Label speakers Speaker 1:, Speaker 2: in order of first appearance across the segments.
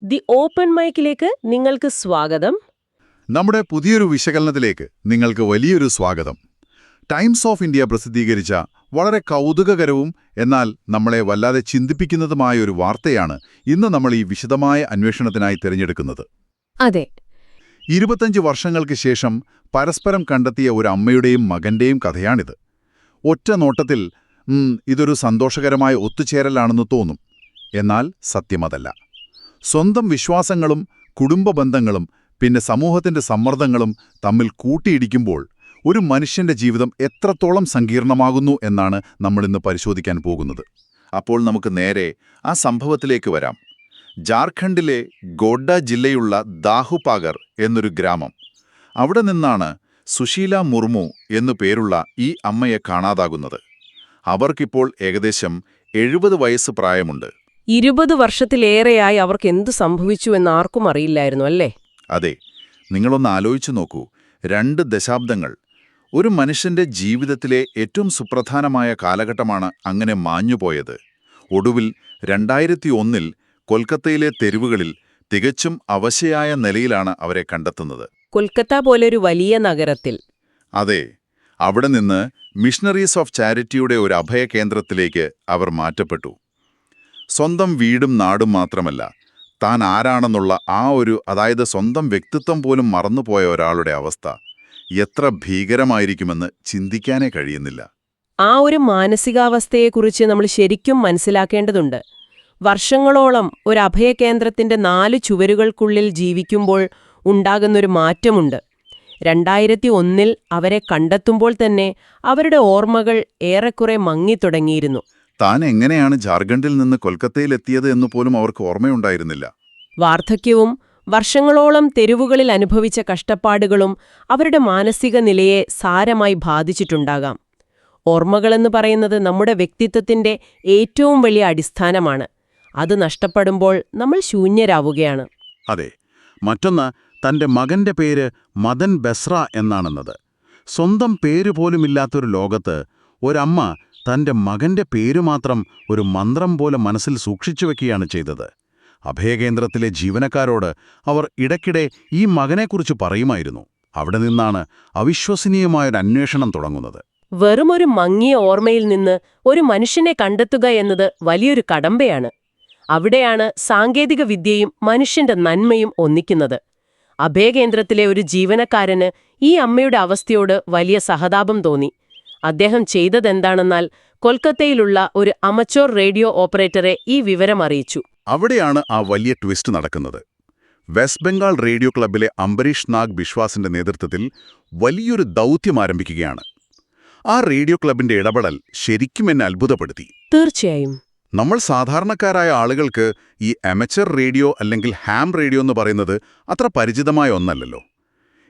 Speaker 1: The open മൈക്കിലേക്ക് നിങ്ങൾക്ക് സ്വാഗതം.
Speaker 2: നമ്മുടെ പുതിയൊരു വിശകലനത്തിലേക്ക് നിങ്ങൾക്ക് വലിയൊരു സ്വാഗതം. ടൈംസ് ഓഫ് ഇന്ത്യ പ്രസിദ്ധീകരിച്ച വളരെ കൗതുകകരവും എന്നാൽ നമ്മളെ വല്ലാതെ ചിന്തിപ്പിക്കുന്നതുമായ ഒരു വാർത്തയാണ് ഇന്ന് നമ്മൾ ഈ വിശദമായ അന്വേഷണത്തിനായി തിരഞ്ഞെടുക്കുന്നത്.
Speaker 1: അതെ,
Speaker 2: 25 വർഷങ്ങൾക്ക് ശേഷം പരസ്പരം കണ്ടെത്തിയ ഒരു അമ്മയുടെയും മകന്റെയും കഥയാണിത്. ഒറ്റ നോട്ടത്തിൽ ഇതൊരു സന്തോഷകരമായ ഒത്തുചേരലാണെന്ന് തോന്നും. എന്നാൽ സത്യമതല്ല. സ്വന്തം വിശ്വാസങ്ങളും കുടുംബ ബന്ധങ്ങളും പിന്നെ സമൂഹത്തിന്റെ സമ്മർദ്ദങ്ങളും തമ്മിൽ കൂട്ടിയിടിക്കുമ്പോൾ ഒരു മനുഷ്യന്റെ ജീവിതം എത്രത്തോളം സങ്കീർണമാകുന്നു എന്നാണ് നമ്മളിന്ന് പരിശോധിക്കാൻ പോകുന്നത്. അപ്പോൾ നമുക്ക് നേരെ ആ സംഭവത്തിലേക്ക് വരാം. ജാർഖണ്ഡിലെ ഗോഡ്ഡ ജില്ലയുള്ള ദാഹുപാഗർ എന്നൊരു ഗ്രാമം. അവിടെ നിന്നാണ് സുശീല മുർമു എന്നു പേരുള്ള ഈ അമ്മയെ കാണാതാകുന്നത്. അവർക്കിപ്പോൾ ഏകദേശം 70 വയസ്സ് പ്രായമുണ്ട്.
Speaker 1: 20 വർഷത്തിലേറെയായി അവർക്ക് എന്തു സംഭവിച്ചു എന്ന് ആർക്കും അറിയില്ലായിരുന്നു, അല്ലേ?
Speaker 2: അതെ, നിങ്ങളൊന്ന് ആലോചിച്ചു നോക്കൂ. 2 ദശാബ്ദങ്ങൾ. ഒരു മനുഷ്യന്റെ ജീവിതത്തിലെ ഏറ്റവും സുപ്രധാനമായ കാലഘട്ടമാണ് അങ്ങനെ മാഞ്ഞുപോയത്. ഒടുവിൽ 2001 കൊൽക്കത്തയിലെ തെരുവുകളിൽ തികച്ചും അവശയായ നിലയിലാണ് അവരെ കണ്ടെത്തുന്നത്.
Speaker 1: കൊൽക്കത്ത പോലൊരു വലിയ നഗരത്തിൽ.
Speaker 2: അതെ, അവിടെ നിന്ന് മിഷണറീസ് ഓഫ് ചാരിറ്റിയുടെ ഒരു അഭയകേന്ദ്രത്തിലേക്ക് അവർ മാറ്റപ്പെട്ടു. സ്വന്തം വീടും നാടും മാത്രമല്ല, താൻ ആരാണെന്നുള്ള അതായത് സ്വന്തം വ്യക്തിത്വം പോലും മറന്നുപോയ ഒരാളുടെ അവസ്ഥ എത്ര ഭീകരമായിരിക്കുമെന്ന് ചിന്തിക്കാനേ കഴിയുന്നില്ല.
Speaker 1: ആ ഒരു മാനസികാവസ്ഥയെക്കുറിച്ച് നമ്മൾ ശരിക്കും മനസ്സിലാക്കേണ്ടതുണ്ട്. വർഷങ്ങളോളം ഒരു അഭയകേന്ദ്രത്തിന്റെ 4 ചുവരുകൾക്കുള്ളിൽ ജീവിക്കുമ്പോൾ ഉണ്ടാകുന്നൊരു മാറ്റമുണ്ട്. 2001 അവരെ കണ്ടെത്തുമ്പോൾ തന്നെ അവരുടെ ഓർമ്മകൾ ഏറെക്കുറെ മങ്ങിത്തുടങ്ങിയിരുന്നു.
Speaker 2: താൻ എങ്ങനെയാണ് ജാർഖണ്ഡിൽ നിന്ന് കൊൽക്കത്തയിലെത്തിയത് എന്ന് പോലും അവർക്ക് ഓർമ്മയുണ്ടായിരുന്നില്ല.
Speaker 1: വാർദ്ധക്യവും വർഷങ്ങളോളം തെരുവുകളിൽ അനുഭവിച്ച കഷ്ടപ്പാടുകളും അവരുടെ മാനസിക നിലയെ സാരമായി ബാധിച്ചിട്ടുണ്ടാകാം. ഓർമ്മകളെന്ന് പറയുന്നത് നമ്മുടെ വ്യക്തിത്വത്തിന്റെ ഏറ്റവും വലിയ അടിസ്ഥാനമാണ്. അത് നഷ്ടപ്പെടുമ്പോൾ നമ്മൾ ശൂന്യരാവുകയാണ്.
Speaker 3: അതെ. മറ്റൊന്ന്, തന്റെ മകന്റെ പേര് മദൻ ബെസ്ര എന്നാണെന്നത്. സ്വന്തം പേരുപോലുമില്ലാത്തൊരു ലോകത്ത് ഒരമ്മ തന്റെ മകന്റെ പേരുമാത്രം ഒരു മന്ത്രം പോലെ മനസ്സിൽ സൂക്ഷിച്ചുവെക്കുകയാണ് ചെയ്തത്. അഭയകേന്ദ്രത്തിലെ ജീവനക്കാരോട് അവർ ഇടയ്ക്കിടെ ഈ മകനെക്കുറിച്ച് പറയുമായിരുന്നു. അവിടെ നിന്നാണ് അവിശ്വസനീയമായൊരു അന്വേഷണം തുടങ്ങുന്നത്.
Speaker 1: വെറുമൊരു മങ്ങിയ ഓർമ്മയിൽ നിന്ന് ഒരു മനുഷ്യനെ കണ്ടെത്തുക എന്നത് വലിയൊരു കടമ്പയാണ്. അവിടെയാണ് സാങ്കേതിക വിദ്യയും മനുഷ്യന്റെ നന്മയും ഒന്നിക്കുന്നത്. അഭയകേന്ദ്രത്തിലെ ഒരു ജീവനക്കാരന് ഈ അമ്മയുടെ അവസ്ഥയോട് വലിയ സഹതാപം തോന്നി. അദ്ദേഹം ചെയ്തതെന്താണെന്നാൽ കൊൽക്കത്തയിലുള്ള ഒരു അമച്വർ റേഡിയോ ഓപ്പറേറ്ററെ ഈ വിവരം അറിയിച്ചു.
Speaker 2: അവിടെയാണ് ആ വലിയ ട്വിസ്റ്റ് നടക്കുന്നത്. വെസ്റ്റ് ബംഗാൾ റേഡിയോ ക്ലബ്ബിലെ അംബരീഷ് നാഗ് ബിശ്വാസിന്റെ നേതൃത്വത്തിൽ വലിയൊരു ദൗത്യം ആരംഭിക്കുകയാണ്. ആ റേഡിയോ ക്ലബിന്റെ ഇടപെടൽ ശരിക്കും എന്നെ അത്ഭുതപ്പെടുത്തി.
Speaker 1: തീർച്ചയായും.
Speaker 2: നമ്മൾ സാധാരണക്കാരായ ആളുകൾക്ക് ഈ അമച്വർ റേഡിയോ അല്ലെങ്കിൽ ഹാം റേഡിയോ എന്ന് പറയുന്നത് അത്ര പരിചിതമായ ഒന്നല്ലല്ലോ.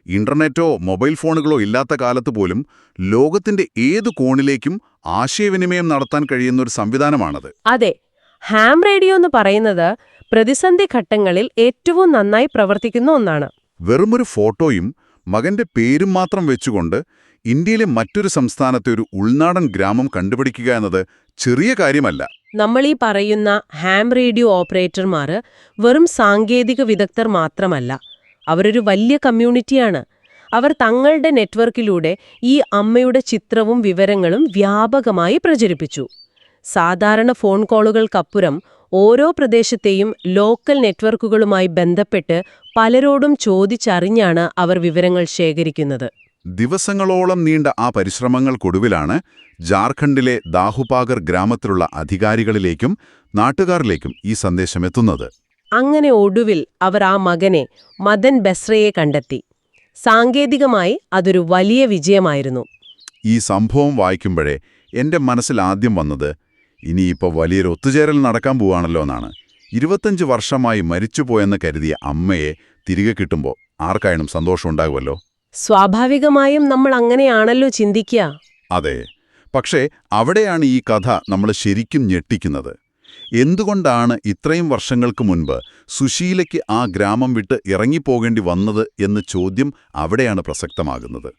Speaker 2: ഇന്റർനെറ്റോ മൊബൈൽ ഫോണുകളോ ഇല്ലാത്ത കാലത്ത് പോലും ലോകത്തിന്റെ ഏതു കോണിലേക്കും ആശയവിനിമയം നടത്താൻ കഴിയുന്ന ഒരു സംവിധാനമാണത്.
Speaker 1: അതെ, ഹാം റേഡിയോ എന്ന് പറയുന്നത് പ്രതിസന്ധി ഘട്ടങ്ങളിൽ ഏറ്റവും നന്നായി പ്രവർത്തിക്കുന്ന ഒന്നാണ്.
Speaker 2: വെറുമൊരു ഫോട്ടോയും മകന്റെ പേരും മാത്രം വെച്ചുകൊണ്ട് ഇന്ത്യയിലെ മറ്റൊരു സംസ്ഥാനത്തെ ഒരു ഉൾനാടൻ ഗ്രാമം കണ്ടുപിടിക്കുക എന്നത് ചെറിയ കാര്യമല്ല.
Speaker 1: നമ്മളീ പറയുന്ന ഹാം റേഡിയോ ഓപ്പറേറ്റർമാർ വെറും സാങ്കേതിക വിദഗ്ധർ മാത്രമല്ല, അവരൊരു വലിയ കമ്മ്യൂണിറ്റിയാണ്. അവർ തങ്ങളുടെ നെറ്റ്വർക്കിലൂടെ ഈ അമ്മയുടെ ചിത്രവും വിവരങ്ങളും വ്യാപകമായി പ്രചരിപ്പിച്ചു. സാധാരണ ഫോൺ കോളുകൾക്കപ്പുറം ഓരോ പ്രദേശത്തെയും ലോക്കൽ നെറ്റ്വർക്കുകളുമായി ബന്ധപ്പെട്ട് പലരോടും ചോദിച്ചറിഞ്ഞാണ് അവർ വിവരങ്ങൾ ശേഖരിക്കുന്നത്.
Speaker 2: ദിവസങ്ങളോളം നീണ്ട ആ പരിശ്രമങ്ങൾക്കൊടുവിലാണ് ജാർഖണ്ഡിലെ ദാഹുപാഗർ ഗ്രാമത്തിലുള്ള അധികാരികളിലേക്കും നാട്ടുകാരിലേക്കും ഈ സന്ദേശം എത്തുന്നത്.
Speaker 1: അങ്ങനെ ഒടുവിൽ അവർ ആ മകനെ മദൻ ബെസ്രയെ കണ്ടെത്തി. സാങ്കേതികമായി അതൊരു വലിയ വിജയമായിരുന്നു.
Speaker 2: ഈ സംഭവം വായിക്കുമ്പോഴേ എന്റെ മനസ്സിൽ ആദ്യം വന്നത് ഇനിയിപ്പോൾ വലിയൊരു ഒത്തുചേരൽ നടക്കാൻ പോവാണല്ലോ എന്നാണ്. 25 വർഷമായി മരിച്ചുപോയെന്ന് കരുതിയ അമ്മയെ തിരികെ കിട്ടുമ്പോൾ ആർക്കായാലും സന്തോഷമുണ്ടാകുമല്ലോ.
Speaker 1: സ്വാഭാവികമായും നമ്മൾ അങ്ങനെയാണല്ലോ ചിന്തിക്കുക.
Speaker 2: അതെ, പക്ഷേ അവിടെയാണ് ഈ കഥ നമ്മൾ ശരിക്കും ഞെട്ടിക്കുന്നത്. എന്തുകൊണ്ടാണ് ഇത്രയും വർഷങ്ങൾക്ക് മുൻപ് സുശീലയ്ക്ക് ആ ഗ്രാമം വിട്ട് ഇറങ്ങിപ്പോകേണ്ടി വന്നത് എന്ന ചോദ്യം അവിടെയാണ് പ്രസക്തമാകുന്നത്.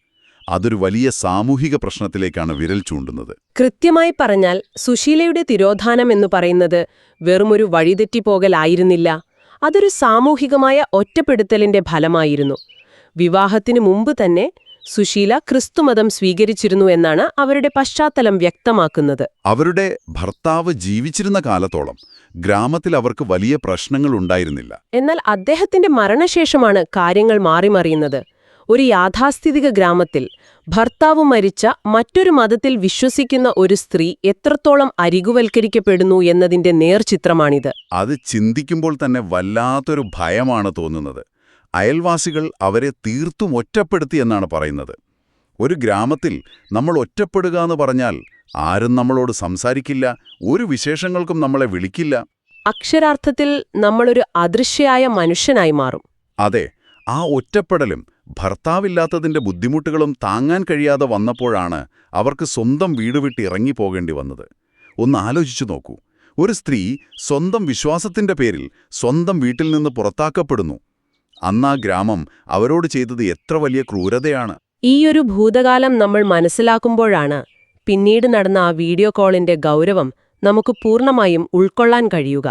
Speaker 2: അതൊരു വലിയ സാമൂഹിക പ്രശ്നത്തിലേക്കാണ് വിരൽ ചൂണ്ടുന്നത്.
Speaker 1: കൃത്യമായി പറഞ്ഞാൽ സുശീലയുടെ തിരോധാനം എന്നു പറയുന്നത് വെറുമൊരു വഴിതെറ്റിപ്പോകലായിരുന്നില്ല. അതൊരു സാമൂഹികമായ ഒറ്റപ്പെടുത്തലിന്റെ ഫലമായിരുന്നു. വിവാഹത്തിനു മുമ്പ് തന്നെ സുശീല ക്രിസ്തുമതം സ്വീകരിച്ചിരുന്നു എന്നാണ് അവരുടെ പശ്ചാത്തലം വ്യക്തമാക്കുന്നത്.
Speaker 2: അവരുടെ ഭർത്താവ് ജീവിച്ചിരുന്ന കാലത്തോളം ഗ്രാമത്തിൽ അവർക്ക് വലിയ പ്രശ്നങ്ങൾ ഉണ്ടായിരുന്നില്ല.
Speaker 1: എന്നാൽ അദ്ദേഹത്തിന്റെ മരണശേഷമാണ് കാര്യങ്ങൾ മാറിമറിയുന്നത്. ഒരു യാഥാസ്ഥിതിക ഗ്രാമത്തിൽ ഭർത്താവ് മരിച്ച മറ്റൊരു മതത്തിൽ വിശ്വസിക്കുന്ന ഒരു സ്ത്രീ എത്രത്തോളം അരികുവൽക്കരിക്കപ്പെടുന്നു എന്നതിന്റെ നേർചിത്രമാണിത്.
Speaker 2: അത് ചിന്തിക്കുമ്പോൾ തന്നെ വല്ലാത്തൊരു ഭയമാണ് തോന്നുന്നത്. അയൽവാസികൾ അവരെ തീർത്തും ഒറ്റപ്പെടുത്തി എന്നാണ് പറയുന്നത്. ഒരു ഗ്രാമത്തിൽ നമ്മൾ ഒറ്റപ്പെടുക എന്ന് പറഞ്ഞാൽ ആരും നമ്മളോട് സംസാരിക്കില്ല, ഒരു വിശേഷങ്ങൾക്കും നമ്മളെ വിളിക്കില്ല.
Speaker 1: അക്ഷരാർത്ഥത്തിൽ നമ്മളൊരു അദൃശ്യയായ മനുഷ്യനായി മാറും.
Speaker 2: അതെ, ആ ഒറ്റപ്പെടലും ഭർത്താവില്ലാത്തതിന്റെ ബുദ്ധിമുട്ടുകളും താങ്ങാൻ കഴിയാതെ വന്നപ്പോഴാണ് അവർക്ക് സ്വന്തം വീട് വിട്ട് ഇറങ്ങിപ്പോകേണ്ടി വന്നത്. ഒന്ന് ആലോചിച്ചു നോക്കൂ, ഒരു സ്ത്രീ സ്വന്തം വിശ്വാസത്തിന്റെ പേരിൽ സ്വന്തം വീട്ടിൽ നിന്ന് പുറത്താക്കപ്പെടുന്നു. അന്നാ ഗ്രാമം അവരോട് ചെയ്തത് എത്ര വലിയ ക്രൂരതയാണ്.
Speaker 1: ഈയൊരു ഭൂതകാലം നമ്മൾ മനസ്സിലാക്കുമ്പോഴാണ് പിന്നീട് നടന്ന ആ വീഡിയോ കോളിന്റെ ഗൗരവം നമുക്ക് പൂർണ്ണമായും ഉൾക്കൊള്ളാൻ കഴിയുക.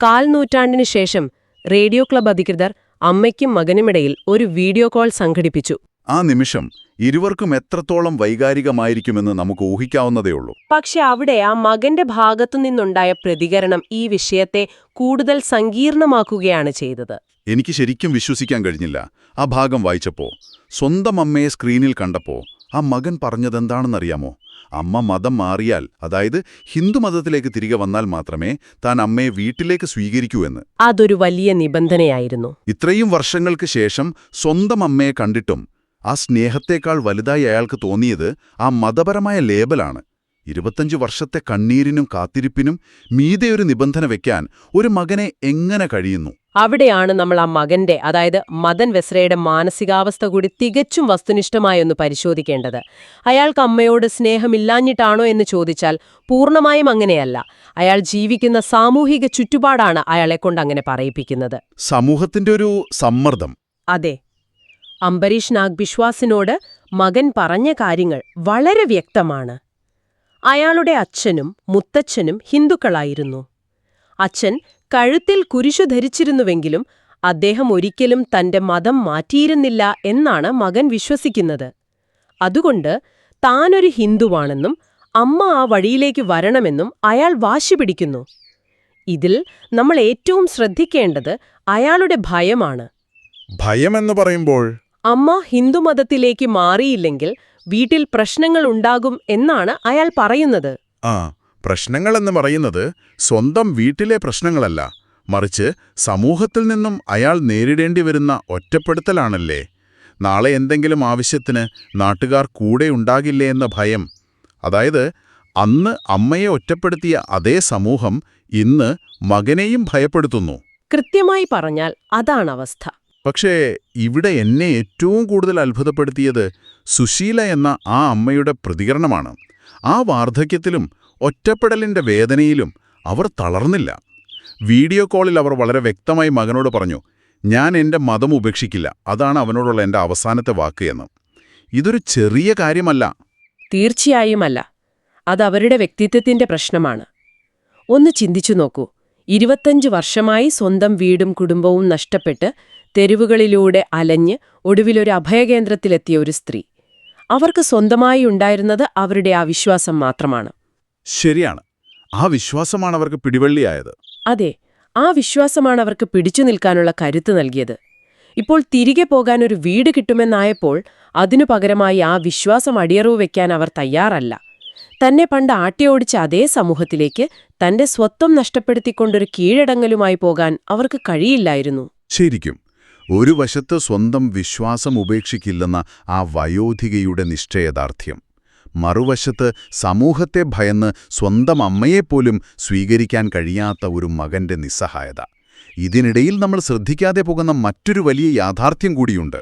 Speaker 1: 1/4 നൂറ്റാണ്ടിനു ശേഷം റേഡിയോ ക്ലബ് അധികൃതർ അമ്മയ്ക്കും മകനുമിടയിൽ ഒരു വീഡിയോ കോൾ സംഘടിപ്പിച്ചു.
Speaker 2: ആ നിമിഷം ഇരുവർക്കും എത്രത്തോളം വൈകാരികമായിരിക്കുമെന്ന് നമുക്ക് ഊഹിക്കാവുന്നതേയുള്ളൂ.
Speaker 1: പക്ഷെ അവിടെ ആ മകന്റെ ഭാഗത്തുനിന്നുണ്ടായ പ്രതികരണം ഈ വിഷയത്തെ കൂടുതൽ സങ്കീർണമാക്കുകയാണ് ചെയ്തത്.
Speaker 2: എനിക്ക് ശരിക്കും വിശ്വസിക്കാൻ കഴിഞ്ഞില്ല. ആ ഭാഗം വായിച്ചപ്പോ, സ്വന്തം അമ്മയെ സ്ക്രീനിൽ കണ്ടപ്പോ ആ മകൻ പറഞ്ഞതെന്താണെന്നറിയാമോ? അമ്മ മതം മാറിയാൽ, അതായത് ഹിന്ദുമതത്തിലേക്ക് തിരികെ വന്നാൽ മാത്രമേ താൻ അമ്മയെ വീട്ടിലേക്ക് സ്വീകരിക്കൂ എന്ന്.
Speaker 1: അതൊരു വലിയ നിബന്ധനയായിരുന്നു.
Speaker 2: ഇത്രയും വർഷങ്ങൾക്ക് ശേഷം സ്വന്തം അമ്മയെ കണ്ടിട്ടും ആ സ്നേഹത്തേക്കാൾ വലുതായി അയാൾക്ക് തോന്നിയത് ആ മതപരമായ ലേബലാണ്. 25 വർഷത്തെ കണ്ണീരിനും കാത്തിരിപ്പിനും മീതെ ഒരു നിബന്ധന വെക്കാൻ ഒരു മകനെ എങ്ങനെ കഴിയുന്നു?
Speaker 1: അവിടെയാണ് നമ്മൾ ആ മകന്റെ, അതായത് മദൻ ബെസ്രയുടെ മാനസികാവസ്ഥ കൂടി തികച്ചും വസ്തുനിഷ്ഠമായൊന്ന് പരിശോധിക്കേണ്ടത്. അയാൾക്ക് അമ്മയോട് സ്നേഹമില്ലാഞ്ഞിട്ടാണോ എന്ന് ചോദിച്ചാൽ പൂർണ്ണമായും അങ്ങനെയല്ല. അയാൾ ജീവിക്കുന്ന സാമൂഹിക ചുറ്റുപാടാണ് അയാളെക്കൊണ്ട് അങ്ങനെ പറയിപ്പിക്കുന്നത്.
Speaker 2: സമൂഹത്തിന്റെ ഒരു സമ്മർദ്ദം.
Speaker 1: അതെ, അംബരീഷ് നാഗ് ബിശ്വാസിനോട് മകൻ പറഞ്ഞ കാര്യങ്ങൾ വളരെ വ്യക്തമാണ്. അയാളുടെ അച്ഛനും മുത്തച്ഛനും ഹിന്ദുക്കളായിരുന്നു. അച്ഛൻ കഴുത്തിൽ കുരിശു ധരിച്ചിരുന്നുവെങ്കിലും അദ്ദേഹം ഒരിക്കലും തന്റെ മതം മാറ്റിയിരുന്നില്ല എന്നാണ് മകൻ വിശ്വസിക്കുന്നത്. അതുകൊണ്ട് താനൊരു ഹിന്ദുവാണെന്നും അമ്മ ആ വഴിയിലേക്ക് വരണമെന്നും അയാൾ വാശി പിടിക്കുന്നു. ഇതിൽ നമ്മൾ ഏറ്റവും ശ്രദ്ധിക്കേണ്ടത് അയാളുടെ ഭയമാണ്.
Speaker 2: ഭയമെന്ന് പറയുമ്പോൾ
Speaker 1: അമ്മ ഹിന്ദുമതത്തിലേക്ക് മാറിയില്ലെങ്കിൽ വീട്ടിൽ പ്രശ്നങ്ങൾ ഉണ്ടാകും എന്നാണ് അയാൾ പറയുന്നത്.
Speaker 2: പ്രശ്നങ്ങളെന്ന് പറയുന്നത് സ്വന്തം വീട്ടിലെ പ്രശ്നങ്ങളല്ല, മറിച്ച് സമൂഹത്തിൽ നിന്നും അയാൾ നേരിടേണ്ടി വരുന്ന ഒറ്റപ്പെടുത്തലാണല്ലേ. നാളെ എന്തെങ്കിലും ആവശ്യത്തിന് നാട്ടുകാർ കൂടെ ഉണ്ടാകില്ലേ എന്ന ഭയം. അതായത് അന്ന് അമ്മയെ ഒറ്റപ്പെടുത്തിയ അതേ സമൂഹം ഇന്ന് മകനെയും ഭയപ്പെടുത്തുന്നു.
Speaker 1: കൃത്യമായി പറഞ്ഞാൽ അതാണ് അവസ്ഥ.
Speaker 2: പക്ഷേ ഇവിടെ എന്നെ ഏറ്റവും കൂടുതൽ അത്ഭുതപ്പെടുത്തിയത് സുശീല എന്ന ആ അമ്മയുടെ പ്രതികരണമാണ്. ആ വാർദ്ധക്യത്തിലും ഒറ്റപ്പെടലിന്റെ വേദനയിലും അവർ തളർന്നില്ല. വീഡിയോ കോളിൽ അവർ വളരെ വ്യക്തമായി മകനോട് പറഞ്ഞു, ഞാൻ എൻ്റെ മതം ഉപേക്ഷിക്കില്ല, അതാണ് അവനോടുള്ള എൻ്റെ അവസാനത്തെ വാക്ക് എന്ന്. ഇതൊരു ചെറിയ കാര്യമല്ല.
Speaker 1: തീർച്ചയായുമല്ല. അതവരുടെ വ്യക്തിത്വത്തിന്റെ പ്രശ്നമാണ്. ഒന്ന് ചിന്തിച്ചു നോക്കൂ, 25 വർഷമായി സ്വന്തം വീടും കുടുംബവും നഷ്ടപ്പെട്ട് തെരുവുകളിലൂടെ അലഞ്ഞ് ഒടുവിലൊരു അഭയകേന്ദ്രത്തിലെത്തിയ ഒരു സ്ത്രീ. അവർക്ക് സ്വന്തമായി ഉണ്ടായിരുന്നത് അവരുടെ ആ വിശ്വാസം മാത്രമാണ്.
Speaker 2: ശരിയാണ്, ആ വിശ്വാസമാണ് അവർക്ക് പിടിവള്ളിയായത്.
Speaker 1: അതെ, ആ വിശ്വാസമാണ് അവർക്ക് പിടിച്ചു നിൽക്കാനുള്ള കരുത്ത് നൽകിയത്. ഇപ്പോൾ തിരികെ പോകാൻ ഒരു വീട് കിട്ടുമെന്നായപ്പോൾ അതിനു പകരമായി ആ വിശ്വാസം അടിയറവ് വയ്ക്കാൻ അവർ തയ്യാറല്ല. തന്നെ പണ്ട് ആട്ടിയോടിച്ച അതേ സമൂഹത്തിലേക്ക് തന്റെ സ്വത്വം നഷ്ടപ്പെടുത്തിക്കൊണ്ടൊരു കീഴടങ്ങലുമായി പോകാൻ അവർക്ക് കഴിയില്ലായിരുന്നു.
Speaker 2: ശരിക്കും ഒരു വശത്ത് സ്വന്തം വിശ്വാസം ഉപേക്ഷിക്കില്ലെന്ന ആ വയോധികയുടെ നിശ്ചയദാർഢ്യം, മറുവശത്ത് സമൂഹത്തെ ഭയന്ന് സ്വന്തം അമ്മയെപ്പോലും സ്വീകരിക്കാൻ കഴിയാത്ത ഒരു മകന്റെ നിസ്സഹായത. ഇതിനിടയിൽ നമ്മൾ ശ്രദ്ധിക്കാതെ പോകുന്ന മറ്റൊരു വലിയ യാഥാർത്ഥ്യം കൂടിയുണ്ട്.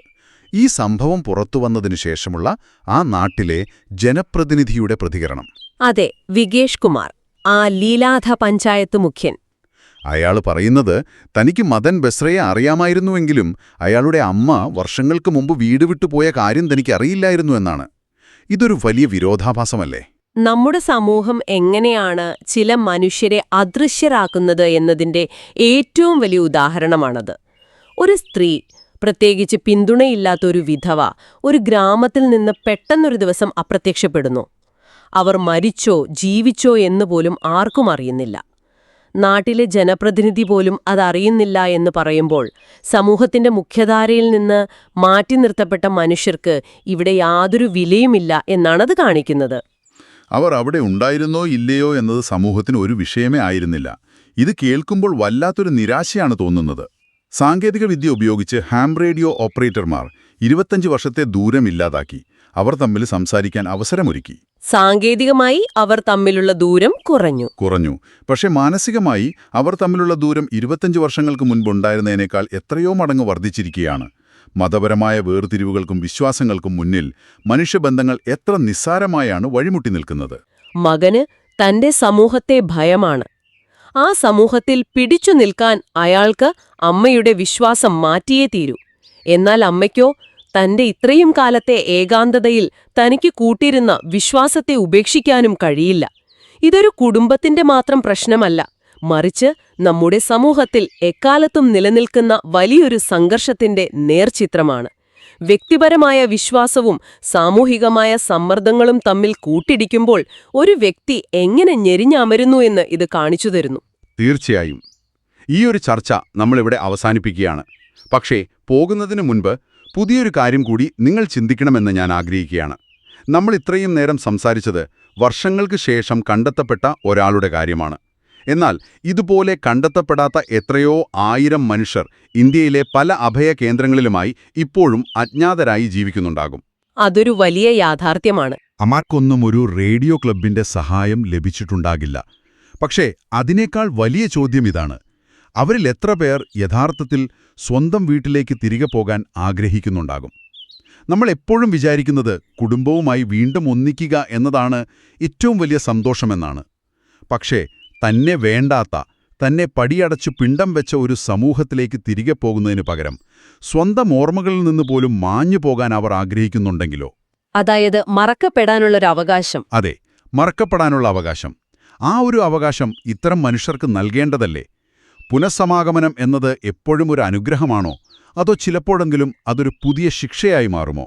Speaker 2: ഈ സംഭവം പുറത്തുവന്നതിനു ശേഷമുള്ള ആ നാട്ടിലെ ജനപ്രതിനിധിയുടെ പ്രതികരണം.
Speaker 1: അതെ, വികേഷ് കുമാർ, ആ ലീലാധ പഞ്ചായത്ത് മുഖ്യൻ.
Speaker 2: അയാൾ പറയുന്നത് തനിക്ക് മദൻ ബെസ്രയെ അറിയാമായിരുന്നുവെങ്കിലും അയാളുടെ അമ്മ വർഷങ്ങൾക്ക് മുമ്പ് വീട് വിട്ടുപോയ കാര്യം തനിക്ക് അറിയില്ലായിരുന്നു എന്നാണ്. ഇതൊരു വലിയ വിരോധാഭാസമല്ലേ?
Speaker 1: നമ്മുടെ സമൂഹം എങ്ങനെയാണ് ചില മനുഷ്യരെ അദൃശ്യരാക്കുന്നത് എന്നതിന്റെ ഏറ്റവും വലിയ ഉദാഹരണമാണത്. ഒരു സ്ത്രീ, പ്രത്യേകിച്ച് പിന്തുണയില്ലാത്ത ഒരു വിധവ, ഒരു ഗ്രാമത്തിൽ നിന്ന് പെട്ടെന്നൊരു ദിവസം അപ്രത്യക്ഷപ്പെടുന്നു. അവർ മരിച്ചോ ജീവിച്ചോ എന്നുപോലും ആർക്കും അറിയുന്നില്ല. നാട്ടിലെ ജനപ്രതിനിധി പോലും അതറിയുന്നില്ല എന്ന് പറയുമ്പോൾ സമൂഹത്തിന്റെ മുഖ്യധാരയിൽ നിന്ന് മാറ്റി നിർത്തപ്പെട്ട മനുഷ്യർക്ക് ഇവിടെ യാതൊരു വിലയുമില്ല എന്നാണത് കാണിക്കുന്നത്.
Speaker 2: അവർ അവിടെ ഉണ്ടായിരുന്നോ ഇല്ലയോ എന്നത് സമൂഹത്തിന് ഒരു വിഷയമേ ആയിരുന്നില്ല. ഇത് കേൾക്കുമ്പോൾ വല്ലാത്തൊരു നിരാശയാണ് തോന്നുന്നത്. സാങ്കേതികവിദ്യ ഉപയോഗിച്ച് ഹാം റേഡിയോ ഓപ്പറേറ്റർമാർ 25 വർഷത്തെ ദൂരം ഇല്ലാതാക്കി. അവർ തമ്മിൽ സംസാരിക്കാൻ അവസരമൊരുക്കി.
Speaker 1: സാങ്കേതികമായി അവർ തമ്മിലുള്ള ദൂരം കുറഞ്ഞു.
Speaker 2: പക്ഷേ മാനസികമായി അവർ തമ്മിലുള്ള ദൂരം 25 വർഷങ്ങൾക്ക് മുൻപുണ്ടായിരുന്നതിനേക്കാൾ എത്രയോ മടങ്ങ് വർദ്ധിച്ചിരിക്കുകയാണ്. മതപരമായ വേർതിരിവുകൾക്കും വിശ്വാസങ്ങൾക്കും മുന്നിൽ മനുഷ്യബന്ധങ്ങൾ എത്ര നിസ്സാരമായാണ് വഴിമുട്ടി നിൽക്കുന്നത്.
Speaker 1: മകന് തന്റെ സമൂഹത്തെ ഭയമാണ്. ആ സമൂഹത്തിൽ പിടിച്ചു നിൽക്കാൻ അയാൾക്ക് അമ്മയുടെ വിശ്വാസം മാറ്റിയേ തീരൂ. എന്നാൽ അമ്മയ്ക്കോ തന്റെ ഇത്രയും കാലത്തെ ഏകാന്തതയിൽ തനിക്ക് കൂട്ടിരുന്ന വിശ്വാസത്തെ ഉപേക്ഷിക്കാനും കഴിയില്ല. ഇതൊരു കുടുംബത്തിന്റെ മാത്രം പ്രശ്നമല്ല, മറിച്ച് നമ്മുടെ സമൂഹത്തിൽ എക്കാലത്തും നിലനിൽക്കുന്ന വലിയൊരു സംഘർഷത്തിന്റെ നേർചിത്രമാണ്. വ്യക്തിപരമായ വിശ്വാസവും സാമൂഹികമായ സമ്മർദ്ദങ്ങളും തമ്മിൽ കൂട്ടിടിക്കുമ്പോൾ ഒരു വ്യക്തി എങ്ങനെ ഞെരിഞ്ഞമരുന്നു എന്ന് ഇത് കാണിച്ചു തരുന്നു.
Speaker 3: തീർച്ചയായും ഈ ഒരു ചർച്ച നമ്മളിവിടെ അവസാനിപ്പിക്കുകയാണ്. പക്ഷേ പോകുന്നതിന് മുൻപ് പുതിയൊരു കാര്യം കൂടി നിങ്ങൾ ചിന്തിക്കണമെന്ന് ഞാൻ ആഗ്രഹിക്കുകയാണ്. നമ്മൾ ഇത്രയും നേരം സംസാരിച്ചത് വർഷങ്ങൾക്ക് ശേഷം കണ്ടെത്തപ്പെട്ട ഒരാളുടെ കാര്യമാണ്. എന്നാൽ ഇതുപോലെ കണ്ടെത്തപ്പെടാത്ത എത്രയോ ആയിരം മനുഷ്യർ ഇന്ത്യയിലെ പല അഭയ കേന്ദ്രങ്ങളിലുമായി ഇപ്പോഴും അജ്ഞാതരായി ജീവിക്കുന്നുണ്ടാകും.
Speaker 1: അതൊരു വലിയ യാഥാർത്ഥ്യമാണ്.
Speaker 2: അമാർക്കൊന്നും ഒരു റേഡിയോ ക്ലബിന്റെ സഹായം ലഭിച്ചിട്ടുണ്ടാകില്ല. പക്ഷേ അതിനേക്കാൾ വലിയ ചോദ്യം ഇതാണ്: അവരിൽ എത്ര പേർ യഥാർത്ഥത്തിൽ സ്വന്തം വീട്ടിലേക്ക് തിരികെ പോകാൻ ആഗ്രഹിക്കുന്നുണ്ടാകും? നമ്മൾ എപ്പോഴും വിചാരിക്കുന്നത് കുടുംബവുമായി വീണ്ടും ഒന്നിക്കുക എന്നതാണ് ഏറ്റവും വലിയ സന്തോഷമെന്നാണ്. പക്ഷേ തന്നെ വേണ്ടാത്ത, തന്നെ പടിയടച്ചു പിണ്ടം വെച്ച ഒരു സമൂഹത്തിലേക്ക് തിരികെ പോകുന്നതിനു പകരം സ്വന്തം ഓർമ്മകളിൽ നിന്ന് പോലും മാഞ്ഞു പോകാൻ അവർ ആഗ്രഹിക്കുന്നുണ്ടെങ്കിലോ?
Speaker 1: അതായത് മറക്കപ്പെടാനുള്ളൊരു അവകാശം.
Speaker 2: അതെ, മറക്കപ്പെടാനുള്ള അവകാശം. ആ ഒരു അവകാശം ഇത്തരം മനുഷ്യർക്ക് നൽകേണ്ടതല്ലേ? പുനഃസമാഗമനം എന്നത് എപ്പോഴും ഒരു അനുഗ്രഹമാണോ, അതോ ചിലപ്പോഴെങ്കിലും അതൊരു പുതിയ ശിക്ഷയായി മാറുമോ?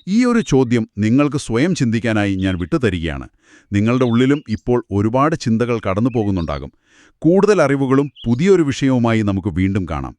Speaker 2: ഈ ഒരു ചോദ്യം നിങ്ങൾക്ക് സ്വയം ചിന്തിക്കാനായി ഞാൻ വിട്ടുതരികയാണ്. നിങ്ങളുടെ ഉള്ളിലും ഇപ്പോൾ ഒരുപാട് ചിന്തകൾ കടന്നു പോകുന്നുണ്ടാകും. കൂടുതൽ അറിവുകളും പുതിയൊരു വിഷയവുമായി നമുക്ക് വീണ്ടും കാണാം.